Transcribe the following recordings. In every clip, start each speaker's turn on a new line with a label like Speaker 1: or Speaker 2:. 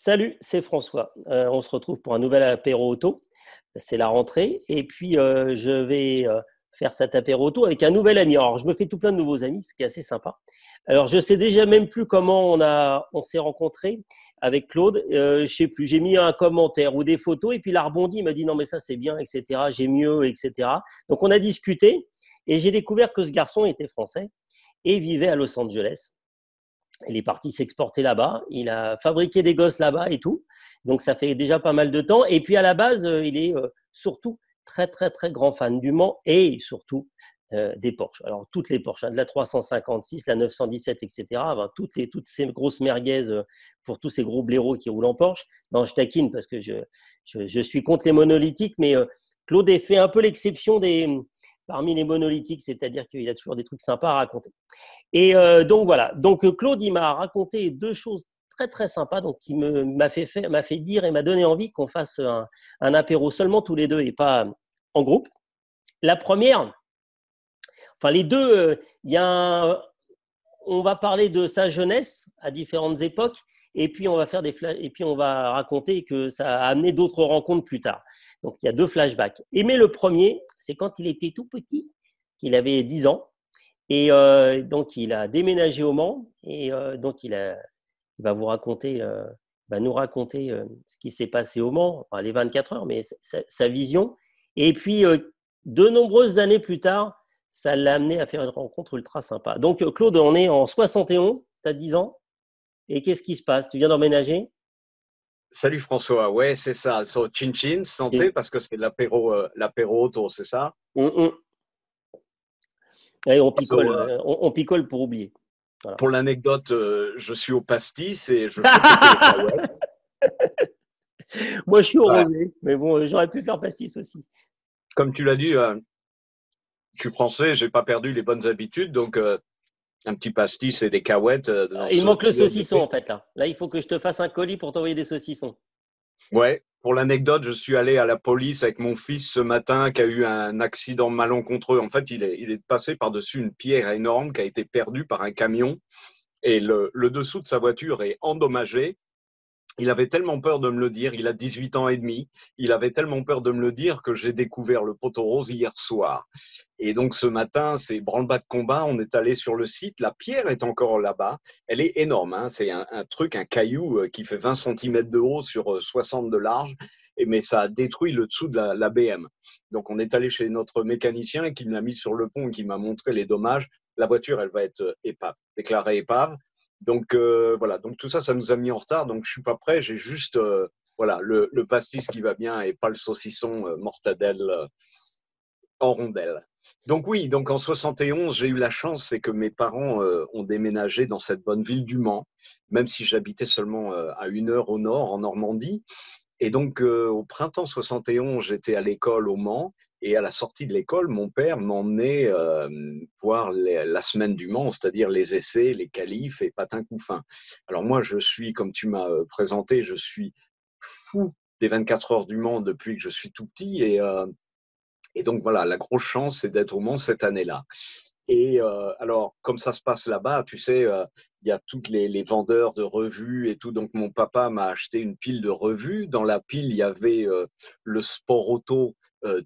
Speaker 1: Salut, c'est François. On se retrouve pour un nouvel apéro auto. C'est la rentrée. Et puis, je vais faire cet apéro auto avec un nouvel ami. Alors, je me fais tout plein de nouveaux amis, ce qui est assez sympa. Alors, je sais déjà même plus comment on s'est rencontrés avec Claude. Je sais plus. J'ai mis un commentaire ou des photos et puis il a rebondi. Il m'a dit non, mais ça, c'est bien, etc. J'ai mieux, etc. Donc, on a discuté et j'ai découvert que ce garçon était français et vivait à Los Angeles. Il est parti s'exporter là-bas. Il a fabriqué des gosses là-bas et tout. Donc, ça fait déjà pas mal de temps. Et puis, à la base, il est surtout très, très, très grand fan du Mans et surtout des Porsche. Alors, toutes les Porsche, hein, de la 356, la 917, etc. Enfin, toutes ces grosses merguez pour tous ces gros blaireaux qui roulent en Porsche. Non, je taquine parce que je suis contre les monolithiques, mais Claude a fait un peu l'exception parmi les monolithiques, c'est-à-dire qu'il a toujours des trucs sympas à raconter. Et donc voilà. Donc Claude, il m'a raconté deux choses très très sympas, donc qui m'a fait dire et m'a donné envie qu'on fasse un apéro seulement tous les deux et pas en groupe. La première, enfin les deux, on va parler de sa jeunesse à différentes époques. Et puis et puis on va raconter que ça a amené d'autres rencontres plus tard. Donc il y a deux flashbacks. Mais le premier, c'est quand il était tout petit, qu'il avait 10 ans. Et donc, il a déménagé au Mans et donc il va nous raconter ce qui s'est passé au Mans, enfin, les 24 heures, mais sa vision. Et puis, de nombreuses années plus tard, ça l'a amené à faire une rencontre ultra sympa. Donc, Claude, on est en 71, tu as 10 ans. Et qu'est-ce qui se passe? Tu viens d'emménager?
Speaker 2: Salut François, ouais c'est ça, chin chin, santé
Speaker 1: Et,
Speaker 2: parce que c'est l'apéro auto, c'est ça?
Speaker 1: allez,
Speaker 2: So,
Speaker 1: on picole pour oublier. Voilà.
Speaker 2: pour l'anecdote, je suis au pastis et je fais péter les cahuètes.
Speaker 1: Moi, je suis au
Speaker 2: Ouais.
Speaker 1: rosé, mais bon, j'aurais pu faire pastis aussi.
Speaker 2: Comme tu l'as dit, je suis français, j'ai pas perdu les bonnes habitudes, donc un petit pastis et des cahuètes dans
Speaker 1: Il
Speaker 2: ce
Speaker 1: manque le
Speaker 2: tiède
Speaker 1: saucisson,
Speaker 2: été.
Speaker 1: en fait, là. Là, il faut que je te fasse un colis pour t'envoyer des saucissons.
Speaker 2: Ouais, pour l'anecdote, je suis allé à la police avec mon fils ce matin qui a eu un accident malencontreux. En fait, il est passé par-dessus une pierre énorme qui a été perdue par un camion et le dessous de sa voiture est endommagé. Il avait tellement peur de me le dire, il a 18 ans et demi, il avait tellement peur de me le dire que j'ai découvert le poteau rose hier soir. Et donc ce matin, c'est branle-bas de combat, on est allé sur le site, la pierre est encore là-bas, elle est énorme, hein. C'est un truc, un caillou qui fait 20 cm de haut sur 60 de large, mais ça a détruit le dessous de la BM. Donc on est allé chez notre mécanicien qui me l'a mis sur le pont, qui m'a montré les dommages. La voiture, elle va être épave, déclarée épave. Donc voilà, donc tout ça, ça nous a mis en retard. Donc je suis pas prêt. J'ai juste voilà le pastis qui va bien et pas le saucisson mortadelle en rondelle. Donc oui, donc en 71, j'ai eu la chance, c'est que mes parents ont déménagé dans cette bonne ville du Mans, même si j'habitais seulement à 1 heure au nord, en Normandie. Et donc, au printemps 71, j'étais à l'école au Mans. Et à la sortie de l'école, mon père m'emmenait voir la semaine du Mans, c'est-à-dire les essais, les qualifs et patin couffin. Alors moi, je suis, comme tu m'as présenté, je suis fou des 24 heures du Mans depuis que je suis tout petit. Et donc voilà, la grosse chance, c'est d'être au Mans cette année-là. Et alors, comme ça se passe là-bas, tu sais, il y a tous les vendeurs de revues et tout. Donc, mon papa m'a acheté une pile de revues. Dans la pile, il y avait le sport auto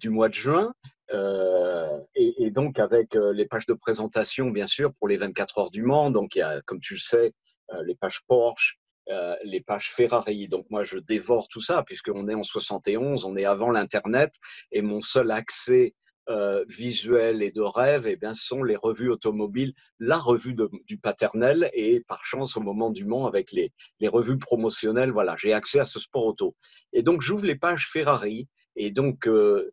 Speaker 2: du mois de juin. Et donc, avec les pages de présentation, bien sûr, pour les 24 heures du Mans. Donc, il y a, comme tu le sais, les pages Porsche, les pages Ferrari. Donc, moi, je dévore tout ça, puisqu'on est en 71, on est avant l'Internet. Et mon seul accès visuels et de rêve, eh bien, ce sont les revues automobiles, la revue du paternel et par chance au moment du Mans avec les revues promotionnelles, voilà, j'ai accès à ce sport auto. Et donc j'ouvre les pages Ferrari et donc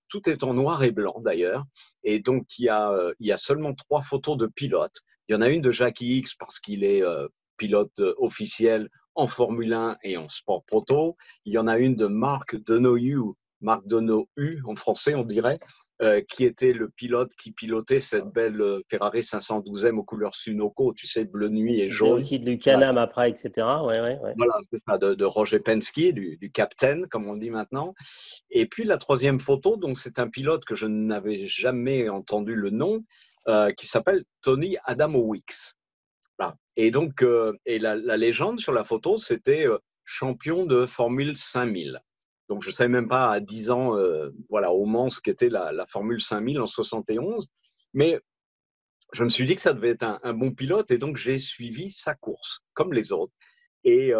Speaker 2: tout est en noir et blanc d'ailleurs. Et donc il y a seulement 3 photos de pilotes. Il y en a une de Jackie X parce qu'il est pilote officiel en Formule 1 et en sport proto. Il y en a une de Marc Donohue en français on dirait, qui était le pilote qui pilotait cette belle Ferrari 512M aux couleurs Sunoco, tu sais, bleu nuit et
Speaker 1: Qui faisait
Speaker 2: jaune.
Speaker 1: aussi de
Speaker 2: Voilà,
Speaker 1: Lucanam après, etc. Ouais, ouais, ouais.
Speaker 2: voilà c'est ça, de Roger Penske, du captain, comme on dit maintenant. Et puis la troisième photo, donc c'est un pilote que je n'avais jamais entendu le nom, qui s'appelle Tony Adamowicz. Voilà. Et donc, la légende sur la photo, c'était champion de Formule 5000. Donc, je ne savais même pas à 10 ans voilà, au Mans ce qu'était la Formule 5000 en 71. Mais je me suis dit que ça devait être un bon pilote et donc j'ai suivi sa course, comme les autres. Et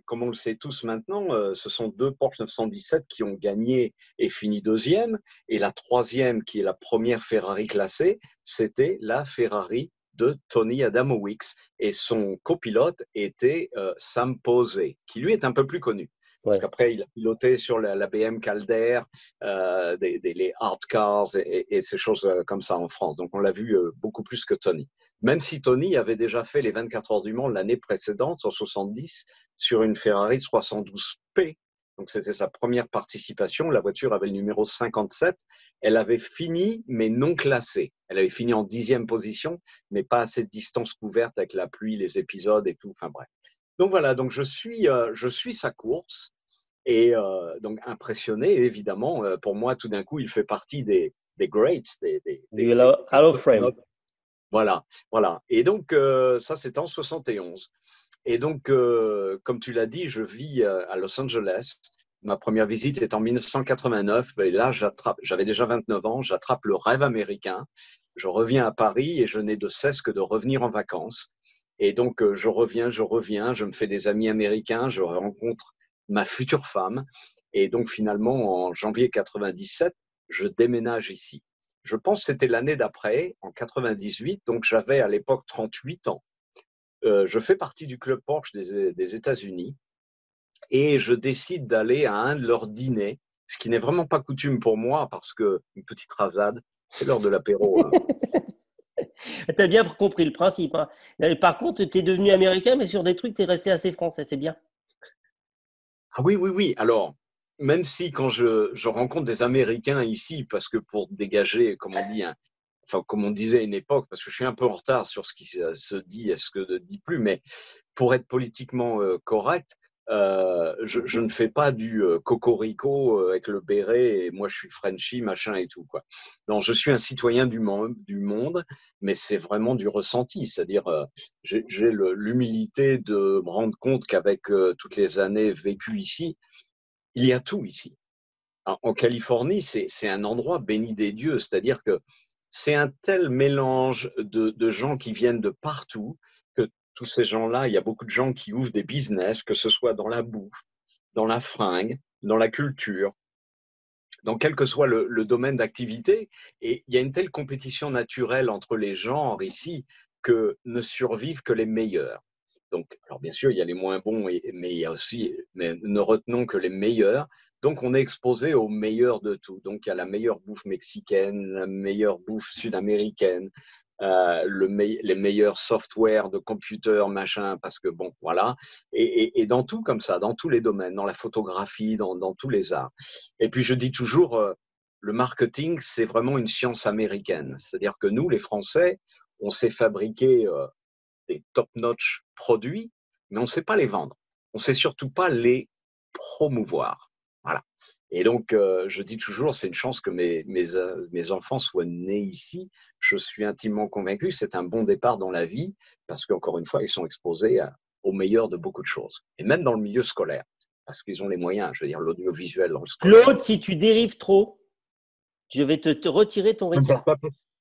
Speaker 2: comme on le sait tous maintenant, ce sont deux Porsche 917 qui ont gagné et fini deuxième. Et la troisième, qui est la première Ferrari classée, c'était la Ferrari de Tony Adamowicz. Et son copilote était Sam Posey, qui lui est un peu plus connu. Parce
Speaker 1: Ouais.
Speaker 2: qu'après, il a piloté sur la BM Calder, les hard cars et ces choses comme ça en France. Donc, on l'a vu beaucoup plus que Tony. Même si Tony avait déjà fait les 24 heures du Mans l'année précédente, en 70, sur une Ferrari 312P. Donc, c'était sa première participation. La voiture avait le numéro 57. Elle avait fini, mais non classée. Elle avait fini en 10e position, mais pas assez de distance couverte avec la pluie, les épisodes et tout. Enfin, bref. Donc, voilà. Donc, je suis sa course. Et donc, impressionné, évidemment, pour moi, tout d'un coup, il fait partie des greats,
Speaker 1: Du Hall of Fame.
Speaker 2: voilà, voilà. Et donc, ça, c'était en 71. Et donc, comme tu l'as dit, je vis à Los Angeles. Ma première visite est en 1989. Et là, j'avais déjà 29 ans. J'attrape le rêve américain. Je reviens à Paris et je n'ai de cesse que de revenir en vacances. Et donc, je reviens, je me fais des amis américains, je rencontre ma future femme. Et donc, finalement, en janvier 97, je déménage ici. Je pense que c'était l'année d'après, en 98, donc j'avais à l'époque 38 ans. Je fais partie du club Porsche des États-Unis et je décide d'aller à un de leurs dîners, ce qui n'est vraiment pas coutume pour moi parce que, une petite rasade, c'est l'heure de l'apéro. Hein.
Speaker 1: Tu as bien compris le principe. Hein. Par contre, tu es devenu américain, mais sur des trucs, tu es resté assez français, c'est bien.
Speaker 2: Ah oui, oui, oui. Alors, même si quand je rencontre des Américains ici, parce que pour dégager, comme on dit, enfin, comme on disait à une époque, parce que je suis un peu en retard sur ce qui se dit et ce que ne dit plus, mais pour être politiquement correct, je ne fais pas du cocorico avec le béret et moi je suis Frenchy, machin et tout, quoi. Non, je suis un citoyen du monde, mais c'est vraiment du ressenti. C'est-à-dire, j'ai l'humilité de me rendre compte qu'avec toutes les années vécues ici, il y a tout ici. En Californie, c'est un endroit béni des dieux, c'est-à-dire que c'est un tel mélange de gens qui viennent de partout que tous ces gens-là, il y a beaucoup de gens qui ouvrent des business, que ce soit dans la bouffe, dans la fringue, dans la culture, dans quel que soit le domaine d'activité. Et il y a une telle compétition naturelle entre les genres ici que ne survivent que les meilleurs. Donc, alors bien sûr, il y a les moins bons, mais il y a aussi, mais ne retenons que les meilleurs. Donc, on est exposé aux meilleurs de tout. Donc, il y a la meilleure bouffe mexicaine, la meilleure bouffe sud-américaine, les meilleurs softwares de computer, machin, parce que bon, voilà. Et dans tout comme ça, dans tous les domaines, dans la photographie, dans tous les arts. Et puis, je dis toujours, le marketing, c'est vraiment une science américaine. C'est-à-dire que nous, les Français, on sait fabriquer des top-notch produits, mais on ne sait pas les vendre. On ne sait surtout pas les promouvoir. Voilà. Et donc, je dis toujours, c'est une chance que mes enfants soient nés ici. Je suis intimement convaincu, c'est un bon départ dans la vie, parce qu'encore une fois, ils sont exposés au meilleur de beaucoup de choses, et même dans le milieu scolaire, parce qu'ils ont les moyens, je veux dire, l'audiovisuel dans le scolaire.
Speaker 1: Claude, si tu dérives trop, je vais te retirer ton Ricard.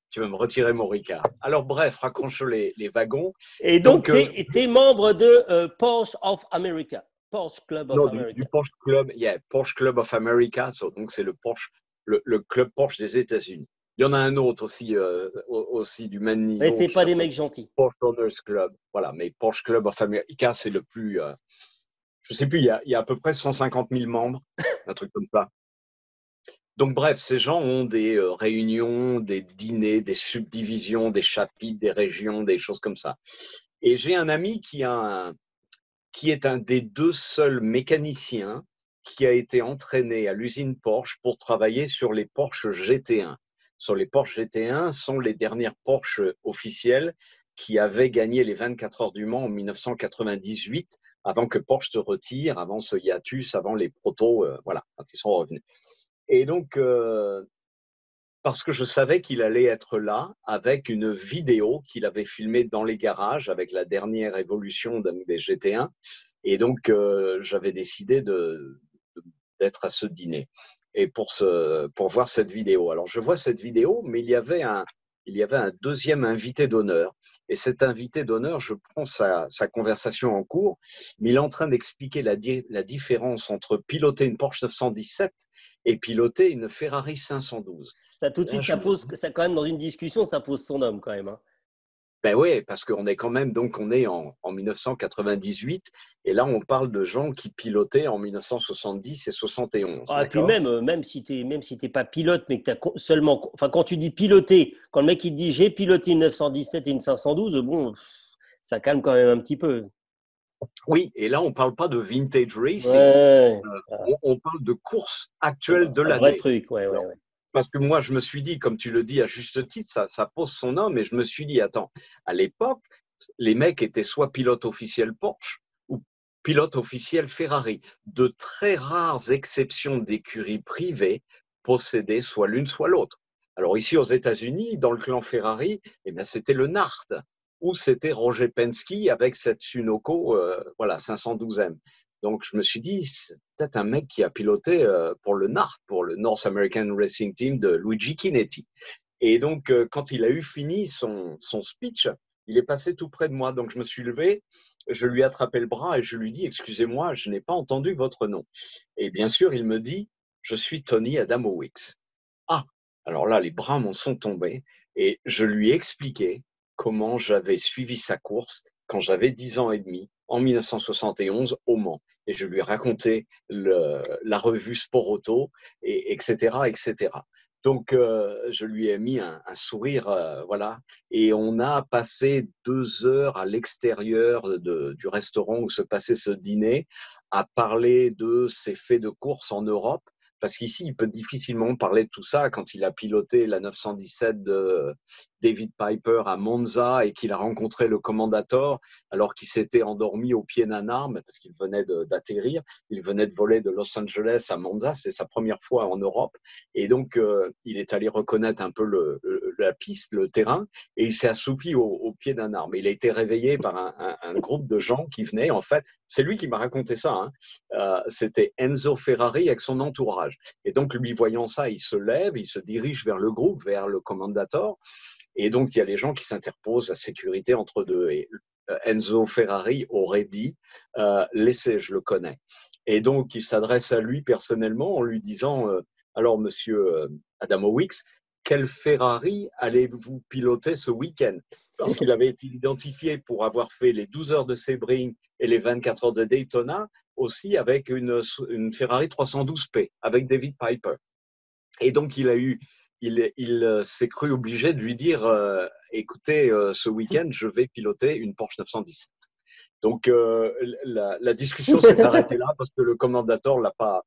Speaker 2: Tu veux me retirer mon Ricard. Alors bref, raccroche les wagons.
Speaker 1: Et donc,
Speaker 2: Donc,
Speaker 1: tu es membre de Porsche of America. Porsche Club of
Speaker 2: non, du
Speaker 1: America.
Speaker 2: Porsche Club, yeah, Porsche Club of America, donc c'est le Porsche, le club Porsche des États-Unis. Il y en a un autre aussi du même
Speaker 1: Mais
Speaker 2: niveau
Speaker 1: c'est
Speaker 2: qui
Speaker 1: pas des
Speaker 2: s'appelle
Speaker 1: mecs gentils.
Speaker 2: Porsche Owners Club. Voilà, mais Porsche Club of America, c'est le plus, je sais plus, il y a à peu près 150 000 membres, un truc comme ça. Donc bref, ces gens ont des réunions, des dîners, des subdivisions, des chapitres, des régions, des choses comme ça. Et j'ai un ami qui est un des deux seuls mécaniciens qui a été entraîné à l'usine Porsche pour travailler sur les Porsche GT1. Sur les Porsche GT1 sont les dernières Porsche officielles qui avaient gagné les 24 heures du Mans en 1998, avant que Porsche se retire, avant ce hiatus, avant les protos, voilà, quand ils sont revenus. Et donc, parce que je savais qu'il allait être là avec une vidéo qu'il avait filmée dans les garages avec la dernière évolution des GT1. Et donc, j'avais décidé d'être à ce dîner et pour voir cette vidéo. Alors, je vois cette vidéo, mais il y avait un deuxième invité d'honneur. Et cet invité d'honneur, je prends sa conversation en cours, mais il est en train d'expliquer la différence entre piloter une Porsche 917 et piloter une Ferrari 512.
Speaker 1: Ça, tout de
Speaker 2: Là,
Speaker 1: suite,
Speaker 2: je
Speaker 1: ça
Speaker 2: me
Speaker 1: pose,
Speaker 2: dis,
Speaker 1: ça quand même, dans une discussion, ça pose son homme quand même, hein.
Speaker 2: ben oui, parce qu'on est quand même, donc on est en 1998, et là on parle de gens qui pilotaient en 1970 et 71,
Speaker 1: Ah, et puis
Speaker 2: d'accord?
Speaker 1: même si t'es pas pilote, mais que tu as seulement. Enfin, quand tu dis piloter, quand le mec il dit j'ai piloté une 917 et une 512, bon, ça calme quand même un petit peu.
Speaker 2: Oui, et là on parle pas de vintage racing,
Speaker 1: Ouais,
Speaker 2: on parle de course actuelle de
Speaker 1: un vrai
Speaker 2: l'année.
Speaker 1: truc, ouais, ouais,
Speaker 2: Alors,
Speaker 1: ouais.
Speaker 2: parce que moi je me suis dit, comme tu le dis à juste titre, ça pose son nom, et je me suis dit, attends, à l'époque, les mecs étaient soit pilotes officiels Porsche ou pilotes officiels Ferrari. De très rares exceptions d'écuries privées possédaient soit l'une soit l'autre. Alors ici aux États-Unis, dans le clan Ferrari, eh bien, c'était le Nart ou c'était Roger Penske avec cette Sunoco voilà, 512M. Donc je me suis dit, c'est peut-être un mec qui a piloté pour le Nart, pour le North American Racing Team de Luigi Chinetti. Et donc, quand il a eu fini son speech, il est passé tout près de moi. Donc, je me suis levé, je lui ai attrapé le bras et je lui dis, excusez-moi, je n'ai pas entendu votre nom. Et bien sûr, il me dit, je suis Tony Adamowicz. Ah, alors là, les bras m'en sont tombés et je lui ai expliqué comment j'avais suivi sa course quand j'avais 10 ans et demi, en 1971, au Mans. Et je lui ai raconté la revue Sport Auto, etc., etc. Donc, je lui ai mis un sourire, voilà. Et on a passé 2 heures à l'extérieur du restaurant où se passait ce dîner à parler de ses faits de course en Europe parce qu'ici, il peut difficilement parler de tout ça quand il a piloté la 917 de David Piper à Monza et qu'il a rencontré le Commendator alors qu'il s'était endormi au pied d'un arbre parce qu'il venait d'atterrir. Il venait de voler de Los Angeles à Monza. C'est sa première fois en Europe. Et donc, il est allé reconnaître un peu la piste, le terrain, et il s'est assoupi au pied d'un arbre. Il a été réveillé par un groupe de gens qui venaient. En fait, c'est lui qui m'a raconté ça. Hein. C'était Enzo Ferrari avec son entourage. Et donc, lui voyant ça, il se lève, il se dirige vers le groupe, vers le Commendator. Et donc, il y a les gens qui s'interposent, la sécurité entre deux. Et Enzo Ferrari aurait dit laissez, je le connais. Et donc, il s'adresse à lui personnellement en lui disant alors, monsieur Adamowicz, quelle Ferrari allez-vous piloter ce week-end? Parce qu'il avait été identifié pour avoir fait les 12 heures de Sebring et les 24 heures de Daytona, aussi avec une Ferrari 312P, avec David Piper. Et donc, il s'est cru obligé de lui dire écoutez, ce week-end, je vais piloter une Porsche 917. Donc, la discussion s'est arrêtée là parce que le commandateur l'a pas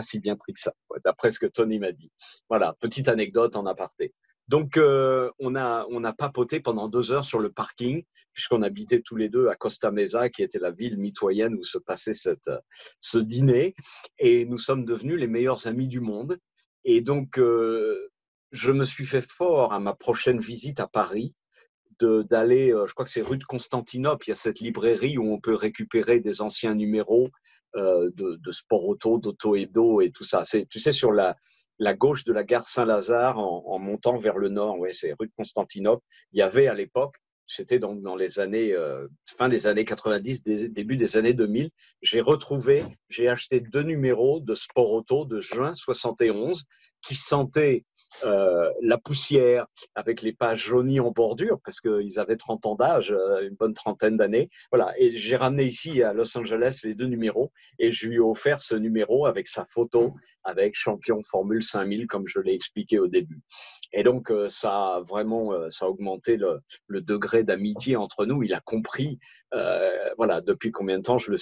Speaker 2: si bien pris que ça, d'après ce que Tony m'a dit. Voilà, petite anecdote en aparté. Donc, on a papoté pendant 2 heures sur le parking, puisqu'on habitait tous les deux à Costa Mesa, qui était la ville mitoyenne où se passait ce dîner. Et nous sommes devenus les meilleurs amis du monde. Et donc, je me suis fait fort à ma prochaine visite à Paris d'aller, je crois que c'est rue de Constantinople, il y a cette librairie où on peut récupérer des anciens numéros de sport auto, d'auto hebdo et tout ça. C'est, tu sais, sur la gauche de la gare Saint-Lazare en montant vers le nord, ouais, c'est rue de Constantinople. Il y avait à l'époque, c'était donc dans les années, fin des années 90, début des années 2000, j'ai acheté 2 numéros de sport auto de juin 71 qui sentaient la poussière avec les pages jaunies en bordure parce qu'ils avaient 30 ans d'âge, une bonne trentaine d'années. Voilà. Et j'ai ramené ici à Los Angeles les 2 numéros et je lui ai offert ce numéro avec sa photo avec champion Formule 5000 comme je l'ai expliqué au début. Et donc, ça a vraiment ça a augmenté le degré d'amitié entre nous. Il a compris voilà, depuis combien de temps je le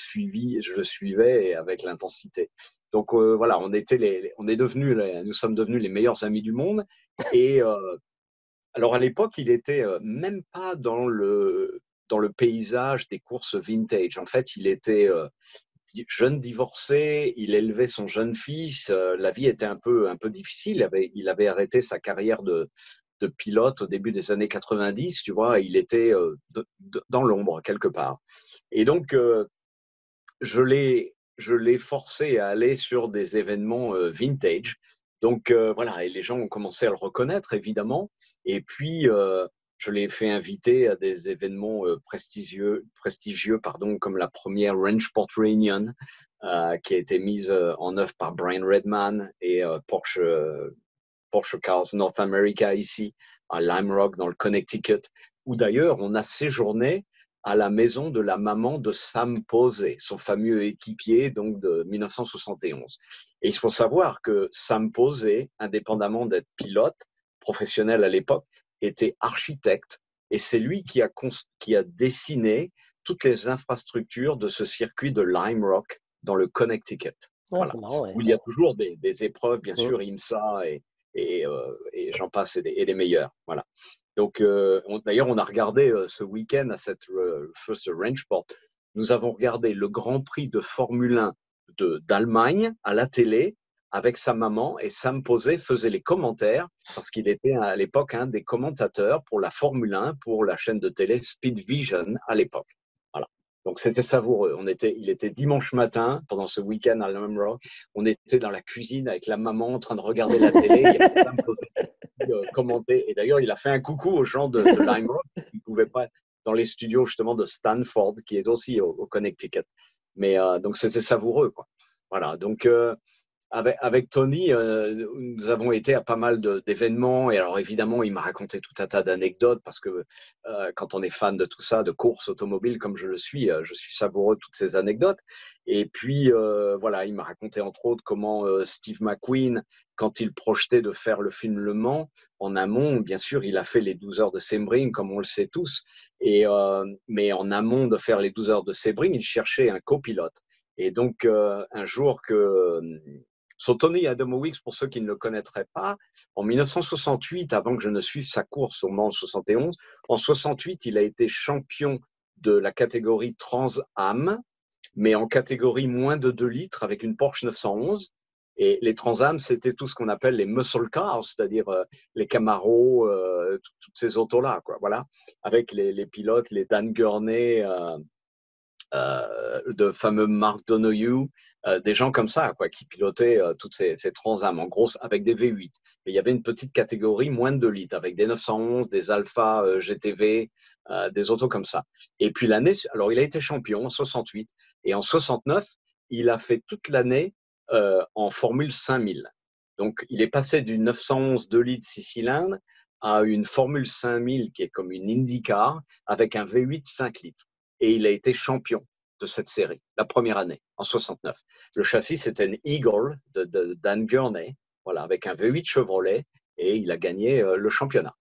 Speaker 2: suivais et avec l'intensité. Donc, voilà, nous sommes devenus les meilleurs amis du monde. Et alors, à l'époque, il était même pas dans le paysage des courses vintage. En fait, il était jeune divorcé, il élevait son jeune fils. La vie était un peu difficile. Il avait arrêté sa carrière de pilote au début des années 90, tu vois. Il était dans l'ombre quelque part. Et donc, je l'ai forcé à aller sur des événements vintage. Donc voilà, et les gens ont commencé à le reconnaître, évidemment. Et puis, je l'ai fait inviter à des événements prestigieux pardon, comme la première Range Port Reunion, qui a été mise en œuvre par Brian Redman et Porsche Cars North America ici, à Lime Rock, dans le Connecticut, où d'ailleurs on a séjourné à la maison de la maman de Sam Posey, son fameux équipier donc de 1971. Et il faut savoir que Sam Posey, indépendamment d'être pilote professionnel à l'époque, était architecte et c'est lui qui a dessiné toutes les infrastructures de ce circuit de Lime Rock dans le Connecticut.
Speaker 1: Ah,
Speaker 2: Voilà.
Speaker 1: c'est marrant, ouais.
Speaker 2: Où il y a toujours des épreuves, bien
Speaker 1: Mm.
Speaker 2: sûr, IMSA et j'en passe et des meilleurs. Voilà. Donc, d'ailleurs, on a regardé ce week-end à cette First Rangeport, nous avons regardé le Grand Prix de Formule 1 d'Allemagne à la télé avec sa maman et Sam Posey faisait les commentaires parce qu'il était à l'époque un des commentateurs pour la Formule 1 pour la chaîne de télé Speed Vision à l'époque. Voilà. Donc c'était savoureux. Il était dimanche matin pendant ce week-end à Lime Rock. On était dans la cuisine avec la maman en train de regarder la télé. Il y avait Sam Posey commenter. Et d'ailleurs, il a fait un coucou aux gens de Lime Rock qui ne pouvaient pas être dans les studios justement de Stanford, qui est aussi au Connecticut. Mais donc, c'était savoureux, quoi. Voilà. Donc, avec Tony, nous avons été à pas mal d'événements. Et alors, évidemment, il m'a raconté tout un tas d'anecdotes parce que quand on est fan de tout ça, de courses automobiles comme je suis savoureux de toutes ces anecdotes. Et puis, voilà, il m'a raconté entre autres comment Steve McQueen, quand il projetait de faire le film Le Mans, en amont, bien sûr, il a fait les 12 heures de Sebring, comme on le sait tous. Mais en amont de faire les 12 heures de Sebring, il cherchait un copilote. Et donc, un jour que So, Tony Adamowicz, pour ceux qui ne le connaîtraient pas, en 1968, avant que je ne suive sa course au Mans 71, en 68, il a été champion de la catégorie Trans Am, mais en catégorie moins de 2 litres avec une Porsche 911. Et les Trans Am, c'était tout ce qu'on appelle les muscle cars, c'est-à-dire les Camaro, toutes ces autos-là, quoi. Voilà, avec les pilotes, les Dan Gurney, de fameux Mark Donoghue, des gens comme ça, quoi, qui pilotaient toutes ces Trans Am, en gros, avec des V8. Mais il y avait une petite catégorie moins de 2 litres, avec des 911, des Alpha GTV, des autos comme ça. Et puis l'année, alors il a été champion en 68, et en 69, il a fait toute l'année en Formule 5000. Donc, il est passé du 911 2 litres 6 cylindres à une Formule 5000 qui est comme une IndyCar avec un V8 5 litres. Et il a été champion de cette série, la première année, en 69. Le châssis, c'était un Eagle de Dan Gurney, voilà, avec un V8 Chevrolet, et il a gagné le championnat.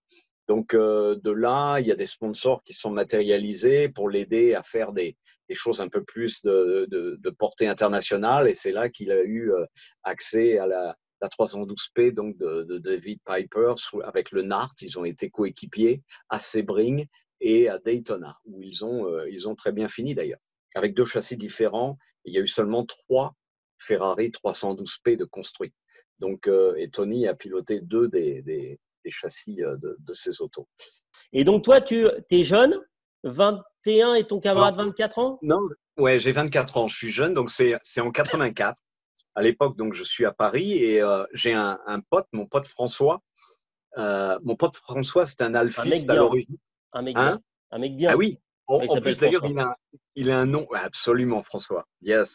Speaker 2: Donc, de là, il y a des sponsors qui sont matérialisés pour l'aider à faire des choses un peu plus de portée internationale. Et c'est là qu'il a eu accès à la 312P donc de David Piper avec le NART. Ils ont été coéquipiers à Sebring et à Daytona, où ils ont très bien fini d'ailleurs, avec 2 châssis différents. Il y a eu seulement 3 Ferrari 312P de construits. Donc, et Tony a piloté 2 des châssis de ces autos.
Speaker 1: Et donc, toi, tu es jeune, 21 et ton
Speaker 2: Alors,
Speaker 1: camarade 24 ans?
Speaker 2: non, ouais, j'ai 24 ans, je suis jeune, donc c'est en 84. À l'époque, donc je suis à Paris et j'ai un pote, mon pote François. Mon pote François, c'est un
Speaker 1: Un mec
Speaker 2: alphiste à
Speaker 1: bien.
Speaker 2: l'origine.
Speaker 1: Un mec bien.
Speaker 2: Hein?
Speaker 1: Un mec
Speaker 2: Ah
Speaker 1: bien.
Speaker 2: oui,
Speaker 1: Il
Speaker 2: en
Speaker 1: s'appelle
Speaker 2: plus d'ailleurs,
Speaker 1: François.
Speaker 2: il a un nom, ouais, absolument François, yes.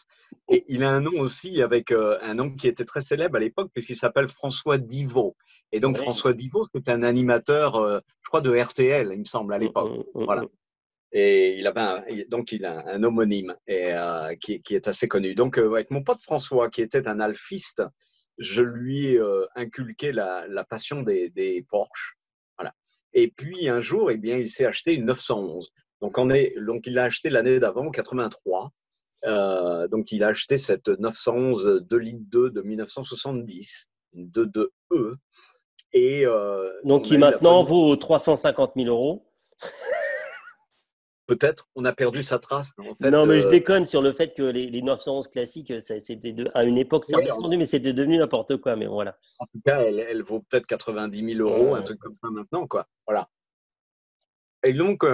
Speaker 2: Et il a un nom aussi avec un nom qui était très célèbre à l'époque, puisqu'il s'appelle François Divot. Et donc
Speaker 1: Ouais.
Speaker 2: François Divot, c'était un animateur, je crois, de RTL, il me semble, à l'époque. Voilà. Et donc il a un homonyme qui est assez connu. Donc avec mon pote François, qui était un alphiste, je lui ai inculqué la passion des Porsche. Voilà. Et puis un jour, eh bien, il s'est acheté une 911. Donc il l'a acheté l'année d'avant, en 83. Donc il a acheté cette 911 2 litres 2 de 1970, une 2.2E. Et
Speaker 1: Donc,
Speaker 2: on
Speaker 1: qui
Speaker 2: a eu la
Speaker 1: maintenant
Speaker 2: bonne.
Speaker 1: vaut 350 000 euros.
Speaker 2: peut-être on a perdu sa trace. En fait,
Speaker 1: Non, mais je déconne sur le fait que les 911 classiques, à une époque, c'est
Speaker 2: oui,
Speaker 1: redescendu, mais c'était devenu n'importe quoi. Mais voilà.
Speaker 2: en tout cas, elle vaut peut-être 90 000 euros, un
Speaker 1: Hum,
Speaker 2: truc comme ça maintenant, quoi. Voilà. Et donc,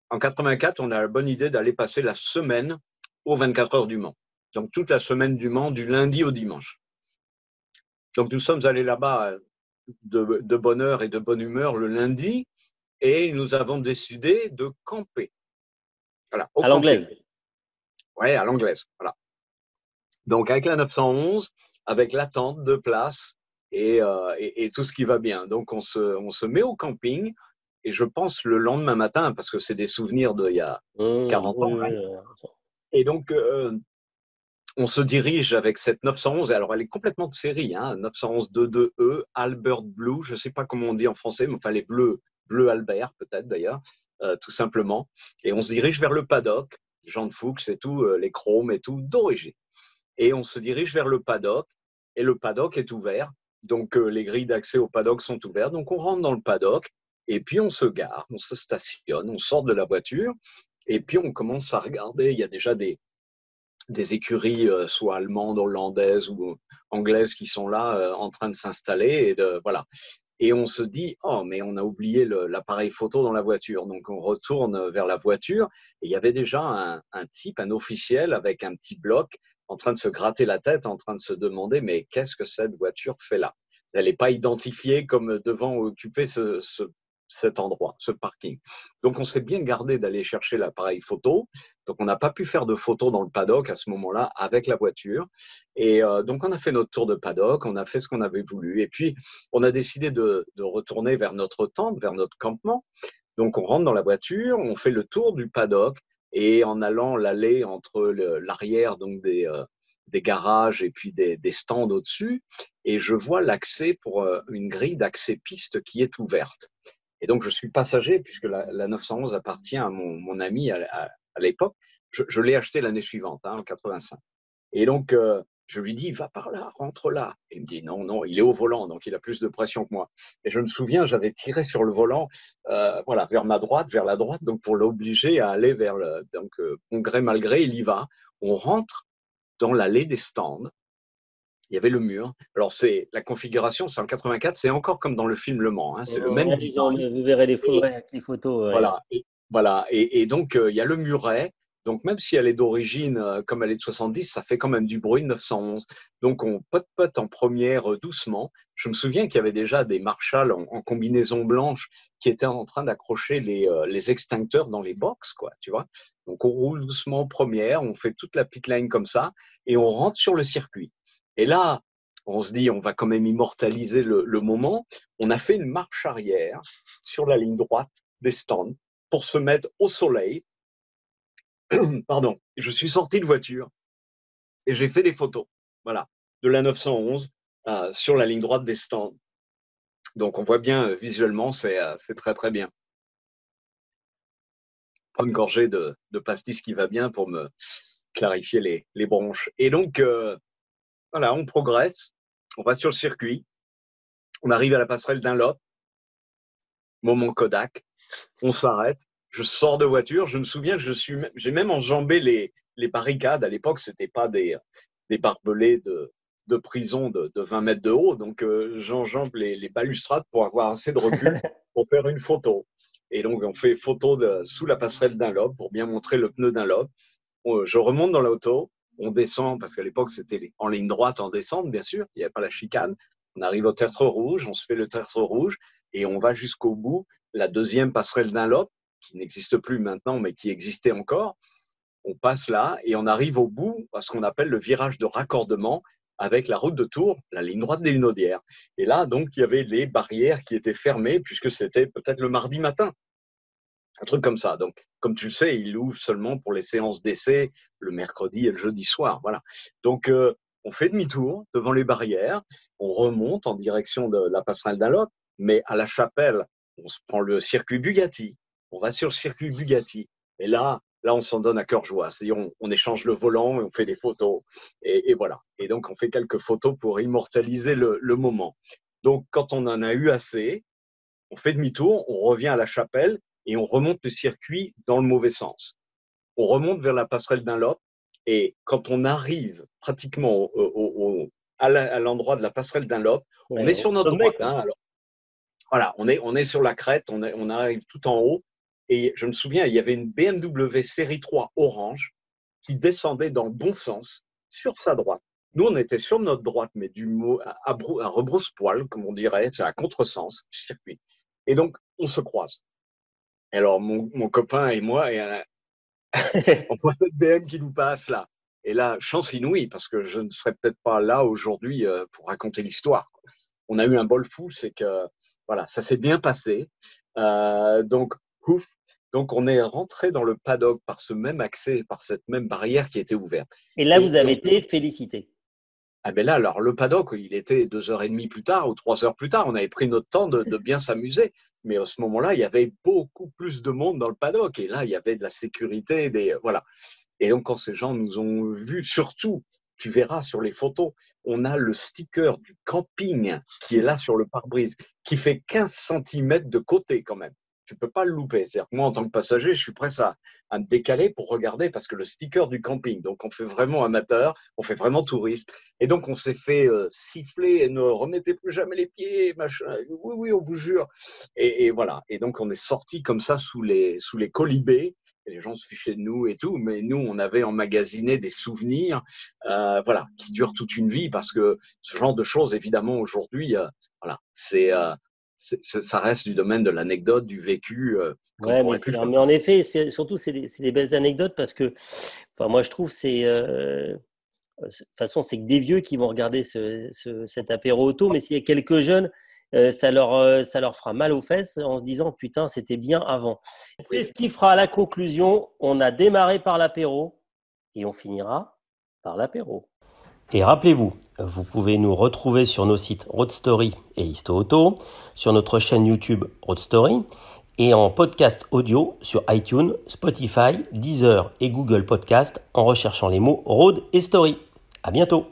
Speaker 2: en 84, on a la bonne idée d'aller passer la semaine aux 24 heures du Mans. Donc, toute la semaine du Mans, du lundi au dimanche. Donc, nous sommes allés là-bas de bonne heure et de bonne humeur le lundi et nous avons décidé de camper. Voilà, au
Speaker 1: à l'anglaise.
Speaker 2: camping. Ouais, à l'anglaise. Voilà. Donc, avec la 911, avec l'attente de place et tout ce qui va bien. Donc, on se met au camping et je pense le lendemain matin, parce que c'est des souvenirs d'il y a 40 ans,
Speaker 1: Oui,
Speaker 2: hein.
Speaker 1: oui,
Speaker 2: Et donc, on se dirige avec cette 911. Et alors, elle est complètement de série, hein, 911 22E, Albert Blue, je ne sais pas comment on dit en français, mais enfin les bleus, bleu Albert peut-être d'ailleurs, tout simplement. Et on se dirige vers le paddock, Jean de Fuchs et tout, les chromes et tout, d'origine. Et on se dirige vers le paddock, et le paddock est ouvert. Donc, les grilles d'accès au paddock sont ouvertes. Donc, on rentre dans le paddock, et puis on se gare, on se stationne, on sort de la voiture, et puis on commence à regarder. Il y a déjà des écuries, soit allemandes, hollandaises ou anglaises, qui sont là en train de s'installer. Voilà. Et on se dit, oh, mais on a oublié l'appareil photo dans la voiture. Donc on retourne vers la voiture et il y avait déjà un type, un officiel avec un petit bloc en train de se gratter la tête, en train de se demander, mais qu'est-ce que cette voiture fait là? Elle n'est pas identifiée comme devant occuper cet endroit, ce parking. Donc on s'est bien gardé d'aller chercher l'appareil photo. Donc on n'a pas pu faire de photos dans le paddock à ce moment-là avec la voiture. Et donc on a fait notre tour de paddock, on a fait ce qu'on avait voulu. Et puis on a décidé de retourner vers notre tente, vers notre campement. Donc on rentre dans la voiture, on fait le tour du paddock et en allant l'allée entre l'arrière donc des garages et puis des stands au-dessus, et je vois l'accès pour une grille d'accès piste qui est ouverte. Et donc je suis passager puisque la 911 appartient à mon ami à l'époque. Je l'ai acheté l'année suivante, hein, en 85. Et donc, je lui dis, va par là, rentre là. Et il me dit, non, non, il est au volant, donc il a plus de pression que moi. Et je me souviens, j'avais tiré sur le volant, voilà, vers ma droite, vers la droite, donc pour l'obliger à aller vers le. Donc, bon gré, mal gré, il y va. On rentre dans l'allée des stands. Il y avait le mur. Alors, c'est la configuration, c'est en 84, c'est encore comme dans le film Le Mans, hein, c'est le même design.
Speaker 1: vous verrez
Speaker 2: Et,
Speaker 1: les photos. Ouais.
Speaker 2: voilà. Voilà. Et donc, il y a le muret. Donc, même si elle est d'origine, comme elle est de 70, ça fait quand même du bruit, 911. Donc, on pote en première doucement. Je me souviens qu'il y avait déjà des marshals en combinaison blanche qui étaient en train d'accrocher les extincteurs dans les box, quoi, tu vois. Donc, on roule doucement en première, on fait toute la pit line comme ça, et on rentre sur le circuit. Et là, on se dit, on va quand même immortaliser le moment. On a fait une marche arrière sur la ligne droite des stands pour se mettre au soleil. Pardon, je suis sorti de voiture et j'ai fait des photos, voilà, de la 911 sur la ligne droite des stands. Donc on voit bien visuellement, c'est très très bien. Prends une gorgée de pastis qui va bien pour me clarifier les bronches. Et donc voilà, on progresse, on va sur le circuit, on arrive à la passerelle Dunlop, moment Kodak, on s'arrête, je sors de voiture, je me souviens que j'ai même enjambé les barricades. À l'époque, c'était pas des barbelés de prison de 20 mètres de haut, donc j'enjambe les balustrades pour avoir assez de recul pour faire une photo. Et donc, on fait photo sous la passerelle Dunlop pour bien montrer le pneu Dunlop. Je remonte dans l'auto, on descend, parce qu'à l'époque, c'était en ligne droite en descente, bien sûr, il n'y avait pas la chicane. On arrive au tertre rouge, on se fait le tertre rouge et on va jusqu'au bout, la deuxième passerelle Dunlop, qui n'existe plus maintenant, mais qui existait encore. On passe là et on arrive au bout à ce qu'on appelle le virage de raccordement avec la route de Tours, la ligne droite des Lunaudières. Et là, donc, il y avait les barrières qui étaient fermées puisque c'était peut-être le mardi matin, un truc comme ça. Donc, comme tu le sais, il ouvre seulement pour les séances d'essai le mercredi et le jeudi soir. Voilà. Donc, on fait demi-tour devant les barrières, on remonte en direction de la passerelle Dunlop, mais à la Chapelle, on se prend le circuit Bugatti, on va sur le circuit Bugatti, et là, on s'en donne à cœur joie. C'est-à-dire, on échange le volant et on fait des photos, et voilà. Et donc, on fait quelques photos pour immortaliser le moment. Donc, quand on en a eu assez, on fait demi-tour, on revient à la Chapelle et on remonte le circuit dans le mauvais sens. On remonte vers la passerelle Dunlop et quand on arrive pratiquement à l'endroit de la passerelle Dunlop, on est sur notre droite. Alors, voilà, on est sur la crête, on arrive tout en haut. Et je me souviens, il y avait une BMW série 3 orange qui descendait dans le bon sens sur sa droite. Nous, on était sur notre droite, mais à rebrousse-poil, comme on dirait, c'est à contresens du circuit. Et donc, on se croise. Et alors, mon copain et moi, on voit cette BM qui nous passe là. Et là, chance inouïe, parce que je ne serais peut-être pas là aujourd'hui pour raconter l'histoire. On a eu un bol fou, c'est que voilà, ça s'est bien passé. Donc, ouf. Donc, on est rentré dans le paddock par ce même accès, par cette même barrière qui était ouverte.
Speaker 1: Et là, vous avez été félicité.
Speaker 2: Ah ben là, alors le paddock, il était 2h30 plus tard ou 3 heures plus tard. On avait pris notre temps de bien s'amuser. Mais à ce moment-là, il y avait beaucoup plus de monde dans le paddock. Et là, il y avait de la sécurité, voilà. Et donc, quand ces gens nous ont vus, surtout, tu verras sur les photos, on a le sticker du camping qui est là sur le pare-brise, qui fait 15 cm de côté quand même. Tu peux pas le louper. C'est-à-dire que moi, en tant que passager, je suis prêt à me décaler pour regarder parce que le sticker du camping, donc on fait vraiment amateur, on fait vraiment touriste. Et donc, on s'est fait siffler et ne remettez plus jamais les pieds, machin. Oui, oui, on vous jure. Et voilà. Et donc, on est sorti comme ça sous les colibés. Et les gens se fichaient de nous et tout, mais nous, on avait emmagasiné des souvenirs, voilà, qui durent toute une vie parce que ce genre de choses, évidemment, aujourd'hui, voilà, ça reste du domaine de l'anecdote, du vécu.
Speaker 1: Ouais, mais en effet, surtout, c'est des belles anecdotes parce que, enfin, moi, je trouve, de toute façon, c'est que des vieux qui vont regarder cet apéro auto, mais s'il y a quelques jeunes, ça leur fera mal aux fesses en se disant putain, c'était bien avant. C'est ce qui fera la conclusion. On a démarré par l'apéro et on finira par l'apéro. Et rappelez-vous, vous pouvez nous retrouver sur nos sites Road Story et Histo Auto, sur notre chaîne YouTube Road Story et en podcast audio sur iTunes, Spotify, Deezer et Google Podcast en recherchant les mots Road et Story. À bientôt.